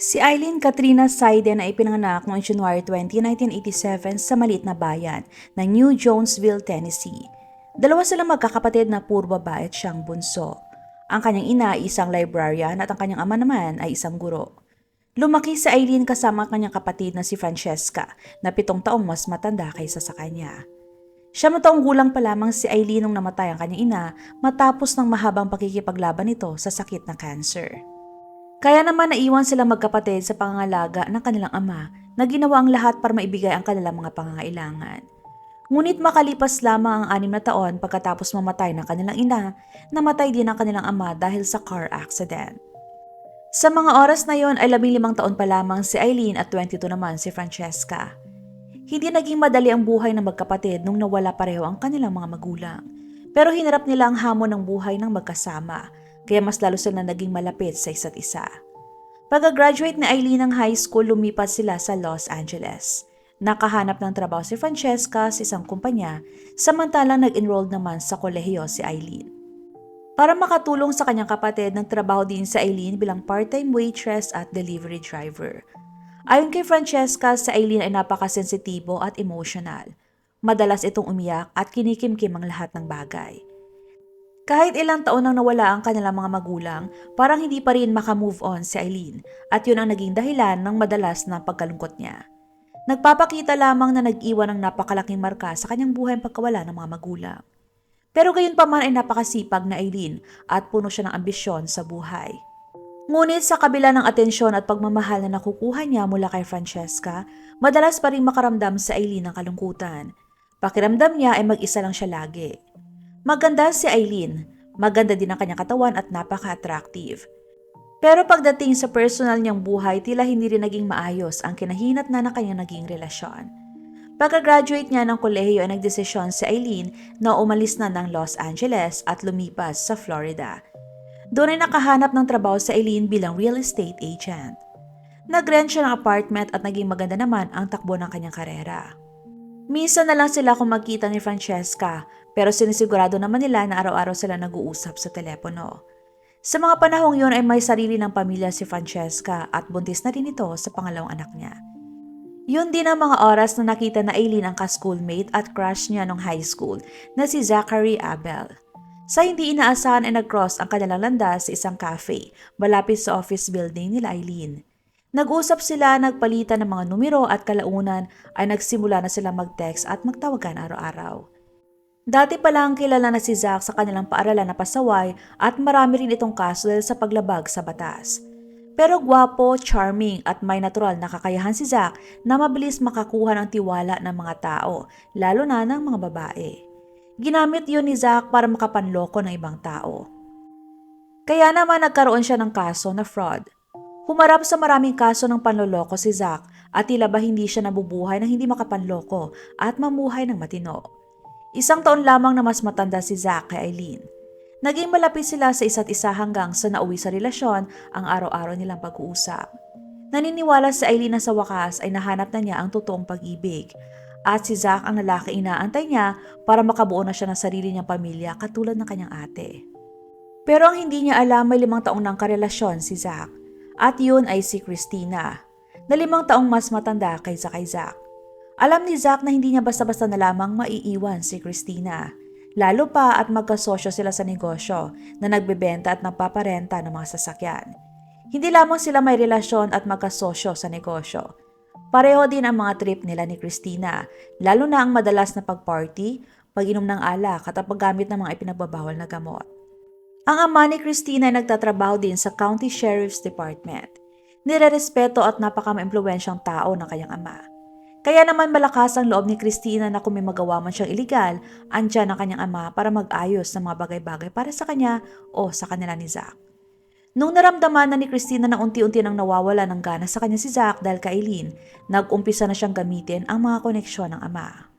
Si Eileen Katrina Saiden ay ipinanganak noong January 20, 1987 sa maliit na bayan ng New Jonesville, Tennessee. Dalawa silang magkakapatid na puro babae at siyang bunso. Ang kanyang ina ay isang librarian at ang kanyang ama naman ay isang guro. Lumaki si Eileen kasama ang kanyang kapatid na si Francesca na 7 taong mas matanda kaysa sa kanya. 7 taong gulang pa lamang si Eileen nung namatay ang kanyang ina matapos ng mahabang pakikipaglaban nito sa sakit na cancer. Kaya naman naiwan silang magkapatid sa pangangalaga ng kanilang ama na ginawa ang lahat para maibigay ang kanilang mga pangangailangan. Ngunit makalipas lamang ang 6 na taon pagkatapos mamatay ng kanilang ina, namatay din ang kanilang ama dahil sa car accident. Sa mga oras na yon ay 15 taon pa lamang si Eileen at 22 naman si Francesca. Hindi naging madali ang buhay ng magkapatid nung nawala pareho ang kanilang mga magulang. Pero hinarap nila ang hamon ng buhay ng magkasama, kaya mas lalo sila naging malapit sa isa't isa. Pagka-graduate ni Eileen ng high school, lumipat sila sa Los Angeles. Nakahanap ng trabaho si Francesca sa isang kumpanya, samantalang nag-enroll naman sa kolehiyo si Eileen. Para makatulong sa kanyang kapatid, nagtrabaho din si Eileen bilang part-time waitress at delivery driver. Ayon kay Francesca, si Eileen ay napakasensitibo at emotional. Madalas itong umiyak at kinikimkim ang lahat ng bagay. Kahit ilang taon nang nawala ang kanilang mga magulang, parang hindi pa rin makamove on si Eileen at yun ang naging dahilan ng madalas na pagkalungkot niya. Nagpapakita lamang na nag-iwan ng napakalaking marka sa kanyang buhay ang pagkawala ng mga magulang. Pero gayon pa man ay napakasipag na Eileen at puno siya ng ambisyon sa buhay. Ngunit sa kabila ng atensyon at pagmamahal na nakukuha niya mula kay Francesca, madalas pa rin makaramdam sa Eileen ng kalungkutan. Pakiramdam niya ay mag-isa lang siya lagi. Maganda si Eileen, maganda din ang kanyang katawan at napaka-attractive. Pero pagdating sa personal niyang buhay, tila hindi rin naging maayos ang kinahinatnan na kanyang naging relasyon. Pagka-graduate niya ng kolehiyo ay nagdesisyon si Eileen na umalis na ng Los Angeles at lumipas sa Florida. Doon ay nakahanap ng trabaho si Eileen bilang real estate agent. Nag-rent siya ng apartment at naging maganda naman ang takbo ng kanyang karera. Minsan na lang sila kung magkita ni Francesca, pero sinisigurado naman nila na araw-araw sila nag-uusap sa telepono. Sa mga panahong yun ay may sarili ng pamilya si Francesca at buntis na rin ito sa pangalawang anak niya. Yun din ang mga oras na nakita na Eileen ang ka-schoolmate at crush niya nung high school na si Zachary Abel. Sa hindi inaasahan ay nag-cross ang kanilang landas sa isang cafe malapit sa office building nila Eileen. Nag-usap sila, nagpalitan ng mga numero at kalaunan ay nagsimula na sila mag-text at magtawagan araw-araw. Dati pa lang kilala na si Zach sa kanilang paaralan na pasaway at marami rin itong kaso dahil sa paglabag sa batas. Pero gwapo, charming at may natural na kakayahan si Zach na mabilis makakuha ng tiwala ng mga tao, lalo na ng mga babae. Ginamit yun ni Zach para makapanloko ng ibang tao. Kaya naman nagkaroon siya ng kaso na fraud. Humarap sa maraming kaso ng panloloko si Zach at tila ba hindi siya nabubuhay ng hindi makapanloko at mamuhay ng matino. 1 taon lamang na mas matanda si Zach kay Eileen. Naging malapit sila sa isa't isa hanggang sa nauwi sa relasyon ang araw-araw nilang pag-uusap. Naniniwala si Eileen na sa wakas ay nahanap na niya ang totoong pag-ibig at si Zach ang lalaki inaantay niya para makabuo na siya ng sarili niyang pamilya katulad ng kanyang ate. Pero ang hindi niya alam, may 5 taong nang karelasyon si Zach. At yun ay si Christina, na 5 taong mas matanda kaysa kay Zach. Alam ni Zach na hindi niya basta-basta na lamang maiiwan si Christina. Lalo pa at magkasosyo sila sa negosyo na nagbebenta at nagpaparenta ng mga sasakyan. Hindi lamang sila may relasyon at magkasosyo sa negosyo. Pareho din ang mga trip nila ni Christina, lalo na ang madalas na pag-party, pag-inom ng alak at paggamit ng mga ipinagbabawal na gamot. Ang ama ni Christina ay nagtatrabaho din sa County Sheriff's Department. Nirerespeto at napaka-maimpluwensyang tao ng kanyang ama. Kaya naman malakas ang loob ni Christina na kung may magawa man siyang iligal, andyan ang kanyang ama para mag-ayos ng mga bagay-bagay para sa kanya o sa kanila ni Zach. Nung naramdaman na ni Christina na unti-unti nang nawawala ng gana sa kanya si Zach dahil kay Eileen, nag-umpisa na siyang gamitin ang mga koneksyon ng ama.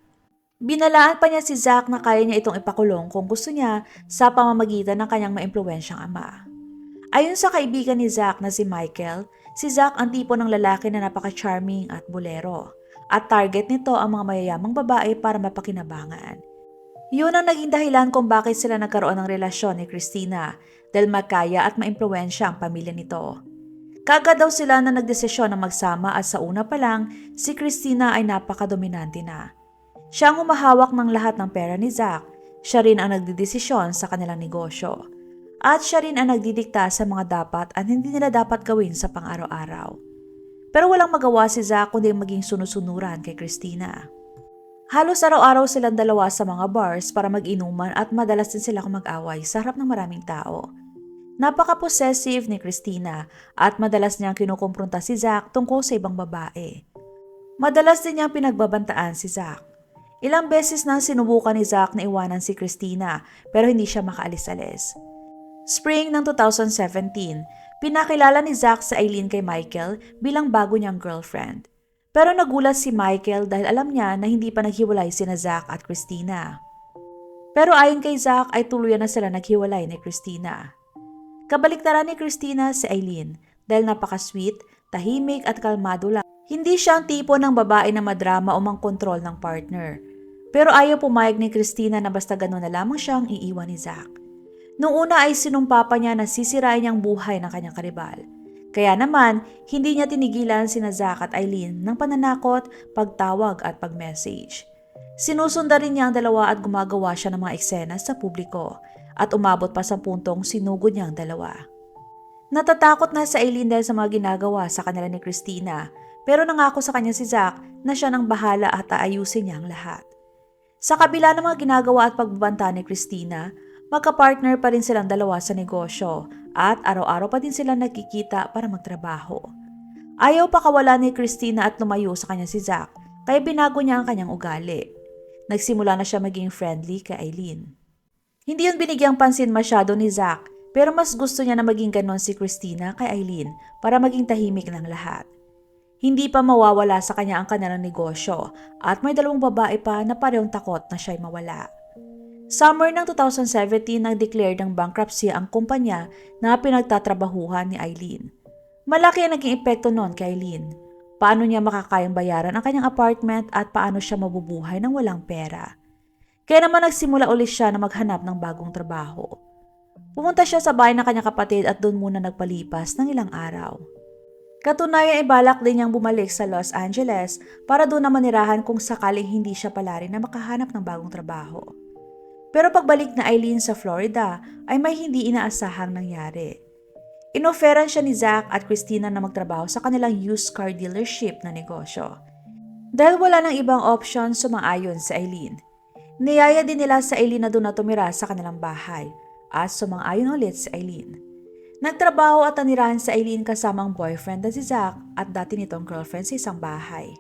Binalaan pa niya si Zach na kaya niya itong ipakulong kung gusto niya sa pamamagitan ng kanyang maimpluwensyang ama. Ayon sa kaibigan ni Zach na si Michael, si Zach ang tipo ng lalaki na napaka-charming at bolero. At target nito ang mga mayayamang babae para mapakinabangan. Yun ang naging dahilan kung bakit sila nagkaroon ng relasyon ni Christina dahil makaya at maimpluwensya ang pamilya nito. Kaagad daw sila na nagdesisyon na magsama at sa una pa lang, si Christina ay napakadominante na. Siya ang humahawak ng lahat ng pera ni Zack, siya rin ang nagdidesisyon sa kanilang negosyo. At siya rin ang nagdidikta sa mga dapat at hindi nila dapat gawin sa pang-araw-araw. Pero walang magawa si Zack kundi maging sunusunuran kay Christina. Halos araw-araw silang dalawa sa mga bars para mag-inuman at madalas din sila mag-away sa harap ng maraming tao. Napaka-possessive ni Christina at madalas niyang kinukumpronta si Zack tungkol sa ibang babae. Madalas din niyang pinagbabantaan si Zack. Ilang beses nang sinubukan ni Zack na iwanan si Christina pero hindi siya makaalis-alis. Spring ng 2017, pinakilala ni Zack si Aileen kay Michael bilang bago niyang girlfriend. Pero nagulat si Michael dahil alam niya na hindi pa naghiwalay sina Zack at Christina. Pero ayon kay Zack ay tuluyan na sila naghiwalay ni Christina. Kabaliktaran ni Christina si Aileen dahil napaka-sweet, tahimik at kalmado lang. Hindi siya ang tipo ng babae na madrama o mangkontrol ng partner. Pero ayaw pumayag ni Christina na basta gano'n na lamang siyang iiwan ni Zack. Noong una ay sinumpa pa niya na sisirain niyang buhay ng kanyang karibal. Kaya naman, hindi niya tinigilan sina Zack at Aileen ng pananakot, pagtawag at pag-message. Sinusunda rin niya ang dalawa at gumagawa siya ng mga eksena sa publiko at umabot pa sa puntong sinugod niya ang dalawa. Natatakot na si Aileen dahil sa mga ginagawa sa kanila ni Christina pero nangako sa kanya si Zack na siya nang bahala at aayusin niya ang lahat. Sa kabila ng mga ginagawa at pagbabanta ni Christina, magka-partner pa rin silang dalawa sa negosyo at araw-araw pa din sila nagkikita para magtrabaho. Ayaw pakawala ni Christina at lumayo sa kanya si Zack kaya binago niya ang kanyang ugali. Nagsimula na siya maging friendly kay Aileen. Hindi yun binigyang pansin masyado ni Zack pero mas gusto niya na maging ganon si Christina kay Aileen para maging tahimik ng lahat. Hindi pa mawawala sa kanya ang kanilang negosyo at may dalawang babae pa na parehong takot na siya'y mawala. Summer ng 2017 nag-declare ng bankruptcy ang kumpanya na pinagtatrabahuhan ni Aileen. Malaki ang naging epekto noon kay Aileen. Paano niya makakayang bayaran ang kanyang apartment at paano siya mabubuhay ng walang pera. Kaya naman nagsimula ulit siya na maghanap ng bagong trabaho. Pumunta siya sa bahay ng kanyang kapatid at doon muna nagpalipas ng ilang araw. Katunayan ay balak din niyang bumalik sa Los Angeles para doon na manirahan kung sakaling hindi siya pala rin na makahanap ng bagong trabaho. Pero pagbalik na Aileen sa Florida ay may hindi inaasahang nangyari. Inoferan siya ni Zack at Christina na magtrabaho sa kanilang used car dealership na negosyo. Dahil wala nang ibang option sumang-ayon sa Aileen. Niyaya din nila sa Aileen na doon na tumira sa kanilang bahay at sumang-ayon ulit si Aileen. Nagtrabaho at nanirahan sa Aileen kasama ang boyfriend na si Zack at dati nitong girlfriend sa isang bahay.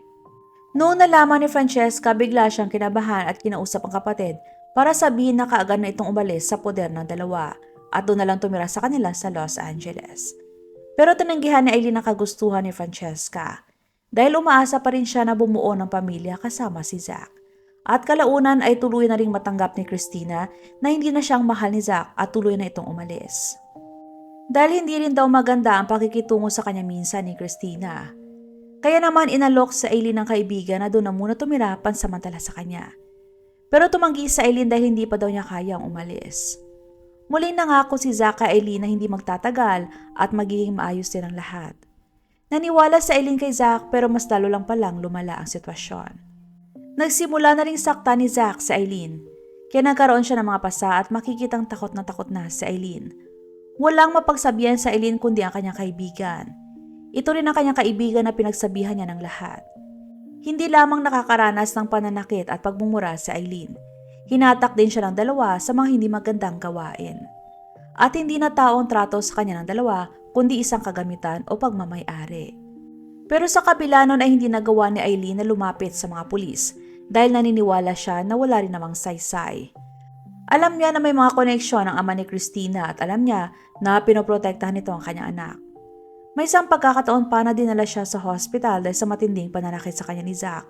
Noong nalaman ni Francesca, bigla siyang kinabahan at kinausap ang kapatid para sabihin na kaagad na itong umalis sa poder ng dalawa at doon na lang tumira sa kanila sa Los Angeles. Pero tinanggihan ni Aileen ang kagustuhan ni Francesca dahil umaasa pa rin siya na bumuo ng pamilya kasama si Zack. At kalaunan ay tuloy na ring matanggap ni Christina na hindi na siyang mahal ni Zack at tuloy na itong umalis. Dahil hindi rin daw maganda ang pakikitungo sa kanya minsan ni Christina. Kaya naman inalok sa Aileen ng kaibigan na doon na muna tumira pansamantala sa kanya. Pero tumanggi sa Aileen dahil hindi pa daw niya kayang umalis. Muling nangako si Zack kay Aileen na hindi magtatagal at magiging maayos din ang lahat. Naniwala sa Aileen kay Zack pero mas lalo lang palang lumala ang sitwasyon. Nagsimula na ring sakta ni Zack sa Aileen. Kaya nagkaroon siya ng mga pasa at makikitang takot na si Aileen. Walang mapagsabihan sa Aileen kundi ang kanyang kaibigan. Ito rin ang kanyang kaibigan na pinagsabihan niya ng lahat. Hindi lamang nakakaranas ng pananakit at pagmumura si Aileen. Hinatak din siya ng dalawa sa mga hindi magandang gawain. At hindi na tao ang trato sa kanya ng dalawa kundi isang kagamitan o pagmamay-ari. Pero sa kabila nun ay hindi nagawa ni Aileen na lumapit sa mga pulis dahil naniniwala siya na wala rin namang saysay. Alam niya na may mga koneksyon ang ama ni Christina at alam niya na pinoprotektahan nito ang kanyang anak. May isang pagkakataon pa na dinala siya sa hospital dahil sa matinding pananakit sa kanya ni Zack.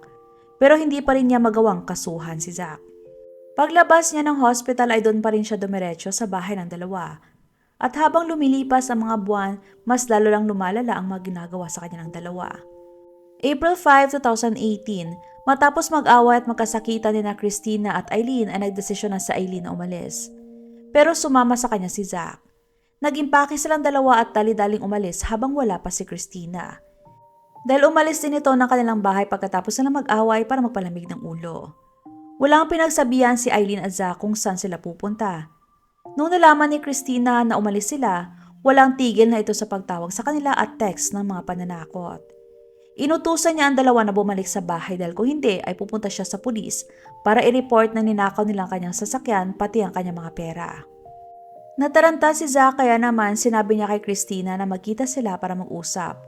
Pero hindi pa rin niya magawang kasuhan si Zack. Paglabas niya ng hospital ay doon pa rin siya dumiretso sa bahay ng dalawa. At habang lumilipas ang mga buwan, mas lalo lang lumalala ang mga ginagawa sa kanya ng dalawa. April 5, 2018, matapos mag-away at magkasakitan ni na Christina at Aileen ay nagdesisyon na sa Aileen na umalis. Pero sumama sa kanya si Zack. Nag-impake silang dalawa at dali-daling umalis habang wala pa si Christina. Dahil umalis din ito ng kanilang bahay pagkatapos na mag-away para magpalamig ng ulo. Walang pinagsabihan si Eileen at Zach kung saan sila pupunta. Nung nalaman ni Christina na umalis sila, walang tigil na ito sa pagtawag sa kanila at text ng mga pananakot. Inutusan niya ang dalawa na bumalik sa bahay dahil kung hindi ay pupunta siya sa pulis para i-report na ninakaw nilang kanyang sasakyan pati ang kanyang mga pera. Nataranta si Zach kaya naman sinabi niya kay Christina na magkita sila para mag-usap.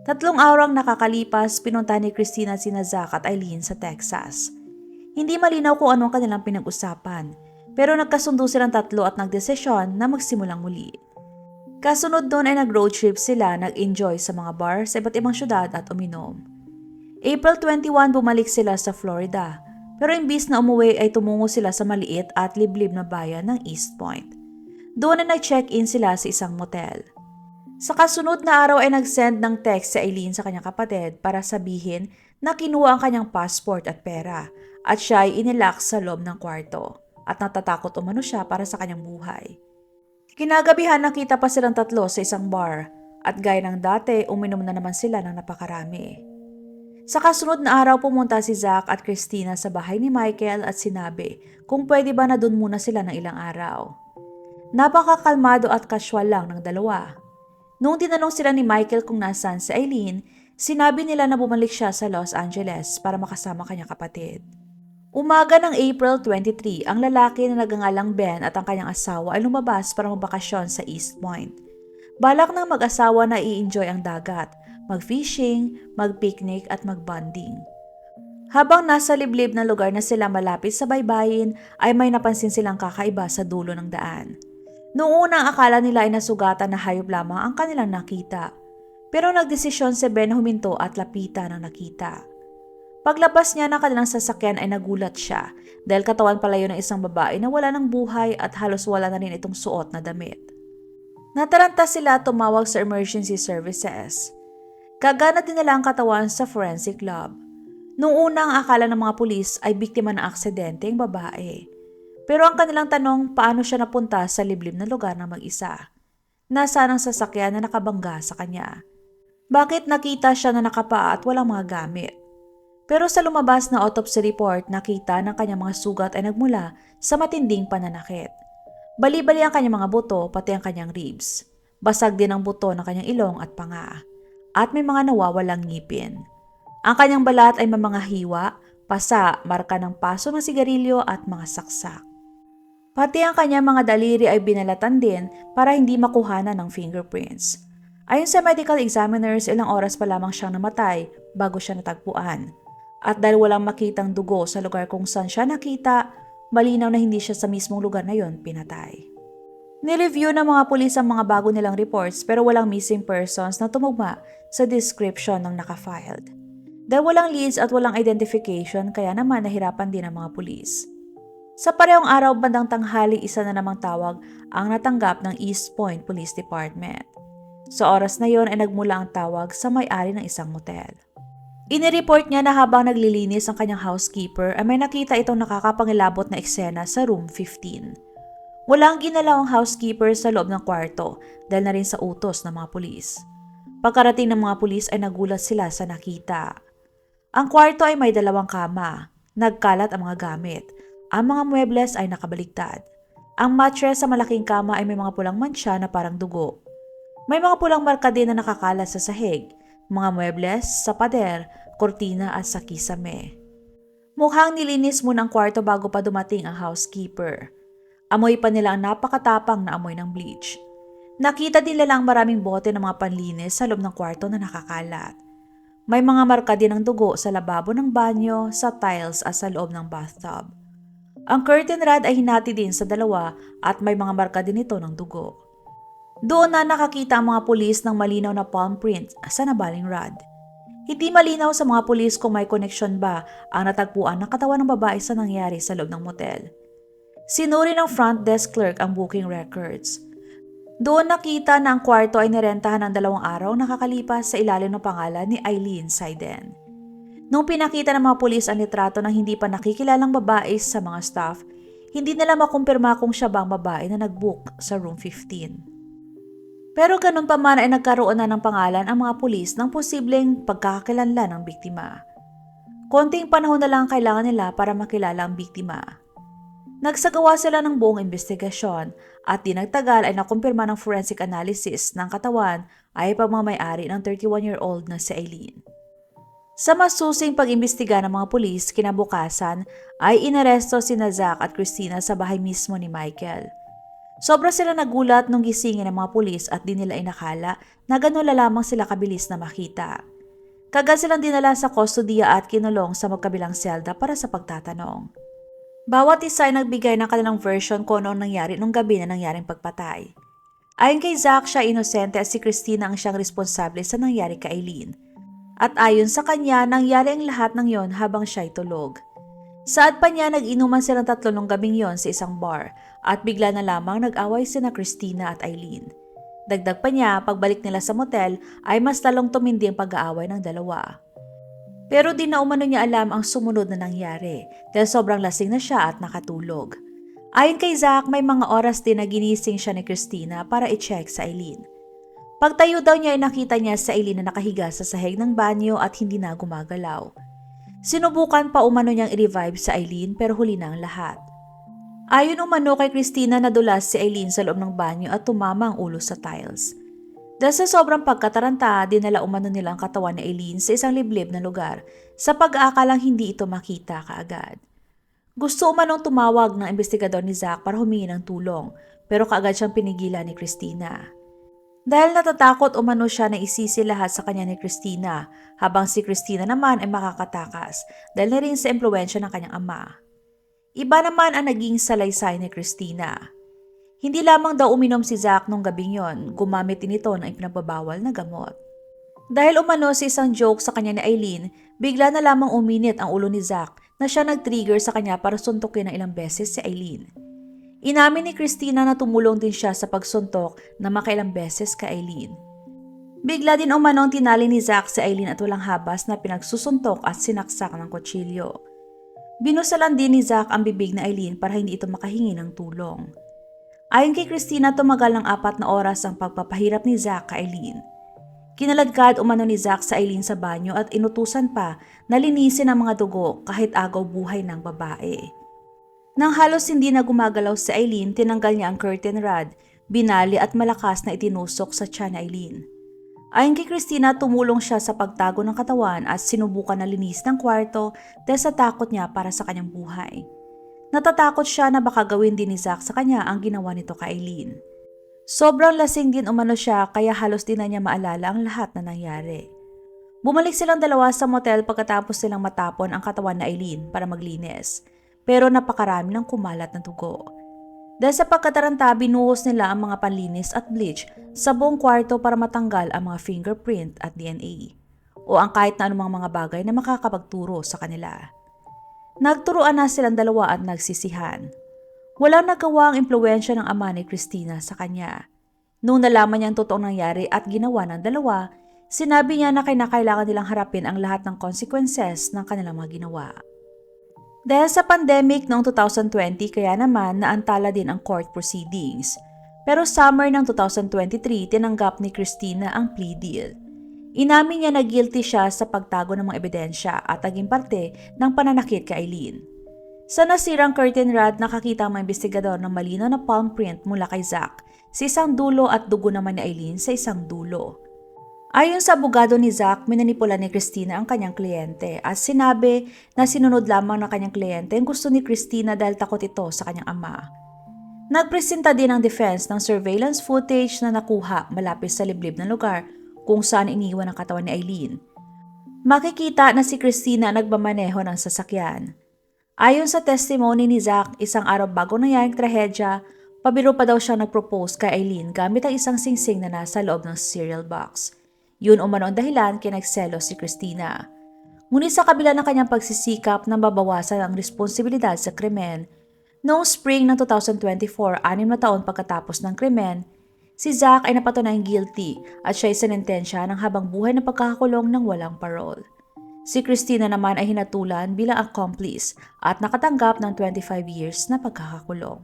3 araw ang nakakalipas, pinunta ni Christina sina Zach at Eileen sa Texas. Hindi malinaw kung ano ang kanilang pinag-usapan, pero nagkasundo silang tatlo at nagdesisyon na magsimulang muli. Kasunod doon ay nag-road trip sila, nag-enjoy sa mga bar sa iba't ibang syudad at uminom. April 21 bumalik sila sa Florida, pero imbis na umuwi ay tumungo sila sa maliit at liblib na bayan ng East Point. Doon ay nag-check-in sila sa isang motel. Sa kasunod na araw ay nag-send ng text si Eileen sa kanyang kapatid para sabihin na kinuha ang kanyang passport at pera at siya ay inilock sa loob ng kwarto at natatakot umano siya para sa kanyang buhay. Kinagabihan nakita pa silang tatlo sa isang bar at gaya ng dati uminom na naman sila ng napakarami. Sa kasunod na araw pumunta si Zach at Christina sa bahay ni Michael at sinabi kung pwede ba na doon muna sila ng ilang araw. Napakakalmado at casual lang ng dalawa. Noong tinanong sila ni Michael kung nasaan si Eileen, sinabi nila na bumalik siya sa Los Angeles para makasama kanyang kapatid. Umaga ng April 23, ang lalaki na nagangalang Ben at ang kanyang asawa ay lumabas para magbakasyon sa East Point. Balak ng mag-asawa na i-enjoy ang dagat, mag-fishing, mag-picnic at mag-bonding. Habang nasa liblib na lugar na sila malapit sa baybayin, ay may napansin silang kakaiba sa dulo ng daan. Noong unang akala nila ay nasugatan na hayop lamang ang kanilang nakita. Pero nagdesisyon si Ben na huminto at lapitan ang nakita. Paglabas niya ng kanilang sasakyan ay nagulat siya dahil katawan pala yun ng isang babae na wala ng buhay at halos wala na rin itong suot na damit. Nataranta sila at tumawag sa emergency services. Kagana din nila ang katawan sa forensic lab. Noong unang akala ng mga pulis ay biktima ng aksidente ang babae. Pero ang kanilang tanong, paano siya napunta sa liblib na lugar na mag-isa? Nasaan ang sasakyan na nakabangga sa kanya? Bakit nakita siya na nakapaa at walang mga gamit? Pero sa lumabas na autopsy report, nakita ng kanyang mga sugat ay nagmula sa matinding pananakit. Bali-bali ang kanyang mga buto, pati ang kanyang ribs. Basag din ang buto ng kanyang ilong at panga. At may mga nawawalang ngipin. Ang kanyang balat ay may mga hiwa, pasa, marka ng paso ng sigarilyo at mga saksak. Pati ang kanyang mga daliri ay binalatan din para hindi makuhanan ng fingerprints. Ayon sa medical examiners, ilang oras pa lamang siyang namatay bago siya natagpuan. At dahil walang makitang dugo sa lugar kung saan siya nakita, malinaw na hindi siya sa mismong lugar na yon pinatay. Nireview ng mga pulis ang mga bago nilang reports pero walang missing persons na tumugma sa description ng nakafiled. Dahil walang leads at walang identification kaya naman nahirapan din ang mga pulis. Sa parehong araw bandang tanghali, isa na namang tawag ang natanggap ng East Point Police Department. Sa oras na yon ay nagmula ang tawag sa may-ari ng isang motel. Inireport niya na habang naglilinis ang kanyang housekeeper ay may nakita itong nakakapangilabot na eksena sa room 15. Walang ginalaw ang housekeeper sa loob ng kwarto dahil na rin sa utos ng mga pulis. Pagkarating ng mga pulis ay nagulat sila sa nakita. Ang kwarto ay may 2 kama, nagkalat ang mga gamit. Ang mga muebles ay nakabaligtad. Ang mattress sa malaking kama ay may mga pulang mancha na parang dugo. May mga pulang marka din na nakakalat sa sahig, mga muebles, sa pader, kortina at sa kisame. Mukhang nilinis muna ang kwarto bago pa dumating ang housekeeper. Amoy pa nila ang napakatapang na amoy ng bleach. Nakita din nila ang maraming bote ng mga panlinis sa loob ng kwarto na nakakalat. May mga marka din ng dugo sa lababo ng banyo, sa tiles at sa loob ng bathtub. Ang curtain rod ay hinati din sa 2 at may mga marka din ito ng dugo. Doon na nakakita ang mga pulis ng malinaw na palm print sa nabaling rod. Hindi malinaw sa mga pulis kung may koneksyon ba ang natagpuan ng katawan ng babae sa nangyari sa loob ng motel. Sinuri ng front desk clerk ang booking records. Doon nakita na ang kwarto ay nirentahan ng 2 araw nakakalipas sa ilalim ng pangalan ni Eileen Seiden. Nung pinakita ng mga pulis ang litrato ng hindi pa nakikilalang babae sa mga staff, hindi nila makumpirma kung siya ba ang babae na nag-book sa room 15. Pero ganun pa man ay nagkaroon na ng pangalan ang mga pulis ng posibleng pagkakakilanlan ng biktima. Konting panahon na lang kailangan nila para makilala ang biktima. Nagsagawa sila ng buong investigasyon at di nagtagal ay nakumpirma ng forensic analysis ng katawan ay pagmamayari ng 31-year-old na si Eileen. Sa masusing pag-imbestiga ng mga pulis, kinabukasan ay inaresto sina Zach at Christina sa bahay mismo ni Michael. Sobra sila nagulat nung gisingin ng mga pulis at di nila inakala na gano'n lamang sila kabilis na makita. Kagad silang dinala sa kustodiya at kinulong sa magkabilang selda para sa pagtatanong. Bawat isa ay nagbigay ng kanilang version kung ano nangyari nung gabi na nangyaring pagpatay. Ayon kay Zach, siya inosente at si Christina ang siyang responsable sa nangyari kay Eileen. At ayon sa kanya, nangyari ang lahat ng yon habang siya'y tulog. Saad pa niya, nag-inuman silang tatlo nung gabing yon sa isang bar at bigla na lamang nag-away sina Christina at Eileen. Dagdag pa niya, pagbalik nila sa motel ay mas lalong tumindi ang pag-aaway ng dalawa. Pero di na umano niya alam ang sumunod na nangyari dahil sobrang lasing na siya at nakatulog. Ayon kay Zach, may mga oras din na ginising siya ni Christina para i-check sa Eileen. Pagtayo daw niya ay nakita niya sa Eileen na nakahiga sa sahig ng banyo at hindi na gumagalaw. Sinubukan pa umano niyang i-revive sa Eileen pero huli na ang lahat. Ayon umano kay Christina, nadulas si Eileen sa loob ng banyo at tumama ang ulo sa tiles. Dahil sa sobrang pagkataranta, dinala umano nila ang katawan ni Eileen sa isang liblib na lugar sa pag-aakalang hindi ito makita kaagad. Gusto umanong tumawag ng investigador ni Zach para humingi ng tulong pero kaagad siyang pinigilan ni Christina. Dahil natatakot umano siya na isisi lahat sa kanya ni Christina habang si Christina naman ay makakatakas dahil na rin sa impluwensya ng kanyang ama. Iba naman ang naging salaysay ni Christina. Hindi lamang daw uminom si Zach nung gabing yon, gumamit din ito ng ipinagbabawal na gamot. Dahil umano sa isang joke sa kanya ni Eileen, bigla na lamang uminit ang ulo ni Zach na siya nag-trigger sa kanya para suntukin ng ilang beses si Eileen. Inamin ni Christina na tumulong din siya sa pagsuntok na makailang beses kay Eileen. Bigla din umanong tinali ni Zach si Eileen at walang habas na pinagsusuntok at sinaksak ng kutsilyo. Binusalan din ni Zach ang bibig na Eileen para hindi ito makahingi ng tulong. Ayon kay Christina, tumagal ng 4 na oras ang pagpapahirap ni Zach kay Eileen. Kinaladkad umano ni Zach sa Eileen sa banyo at inutusan pa na linisin ang mga dugo kahit agaw buhay ng babae. Nang halos hindi na gumagalaw si Eileen, tinanggal niya ang curtain rod, binali at malakas na itinusok sa tiyan ni Eileen. Ayon kay Christina, tumulong siya sa pagtago ng katawan at sinubukan na linis ng kwarto dahil sa takot niya para sa kanyang buhay. Natatakot siya na baka gawin din ni Zach sa kanya ang ginawa nito kay Eileen. Sobrang lasing din umano siya kaya halos din na niya maalala ang lahat na nangyari. Bumalik silang dalawa sa motel pagkatapos silang matapon ang katawan na Eileen para maglinis. Pero napakarami ng kumalat na dugo. Dahil sa pagkataranta, binuhos nila ang mga panlinis at bleach sa buong kwarto para matanggal ang mga fingerprint at DNA o ang kahit na anumang mga bagay na makakapagturo sa kanila. Nagturuan na silang dalawa at nagsisihan. Walang nagawa ang impluwensya ng ama ni Christina sa kanya. Nung nalaman niya ang totoong nangyari at ginawa ng dalawa, sinabi niya na kailangan nilang harapin ang lahat ng consequences ng kanilang mga ginawa. Dahil sa pandemic noong 2020, kaya naman naantala din ang court proceedings. Pero summer ng 2023, tinanggap ni Christina ang plea deal. Inamin niya na guilty siya sa pagtago ng mga ebidensya at naging parte ng pananakit kay Eileen. Sa nasirang curtain rod, nakakita ang mga investigador ng malinaw na palm print mula kay Zach sa isang dulo at dugo naman ni Eileen sa isang dulo. Ayon sa abogado ni Zach, minanipula ni Christina ang kanyang kliyente at sinabi na sinunod lamang ng kanyang kliyente ang gusto ni Christina dahil takot ito sa kanyang ama. Nagpresenta din ang defense ng surveillance footage na nakuha malapit sa liblib na lugar kung saan iniwan ang katawan ni Eileen. Makikita na si Christina nagmamaneho ng sasakyan. Ayon sa testimony ni Zach, isang araw bago nangyaring trahedya, pabiro pa daw siya nagpropose kay Eileen gamit ang isang singsing na nasa loob ng cereal box. Yun umano ang dahilan kaya nagselos si Christina. Ngunit sa kabila ng kanyang pagsisikap na mabawasan ang responsibilidad sa krimen, noong spring ng 2024, 6 na taon pagkatapos ng krimen, si Zach ay napatunayang guilty at siya ay sinentensya ng habang buhay na pagkakakulong ng walang parole. Si Christina naman ay hinatulan bilang accomplice at nakatanggap ng 25 years na pagkakakulong.